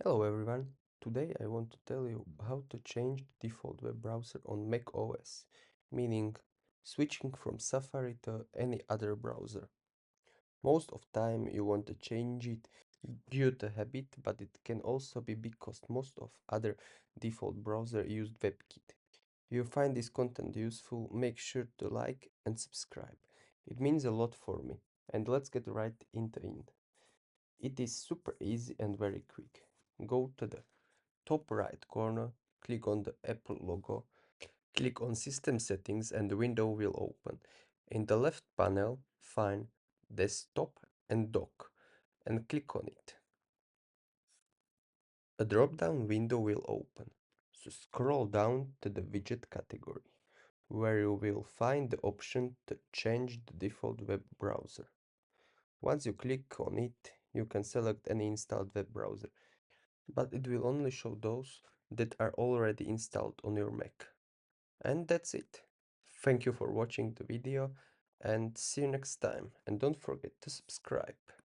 Hello everyone. Today I want to tell you how to change the default web browser on macOS, meaning switching from Safari to any other browser. Most of time you want to change it due to habit, but it can also be because most of other default browser use WebKit. If you find this content useful, make sure to like and subscribe. It means a lot for me. And let's get right into it. It is super easy and very quick. Go to the top right corner, click on the Apple logo, click on System Settings and the window will open. In the left panel, find Desktop and Dock and click on it. A drop-down window will open. So scroll down to the widget category, where you will find the option to change the default web browser. Once you click on it, you can select any installed web browser, but it will only show those that are already installed on your Mac. And that's it. Thank you for watching the video and see you next time. And don't forget to subscribe.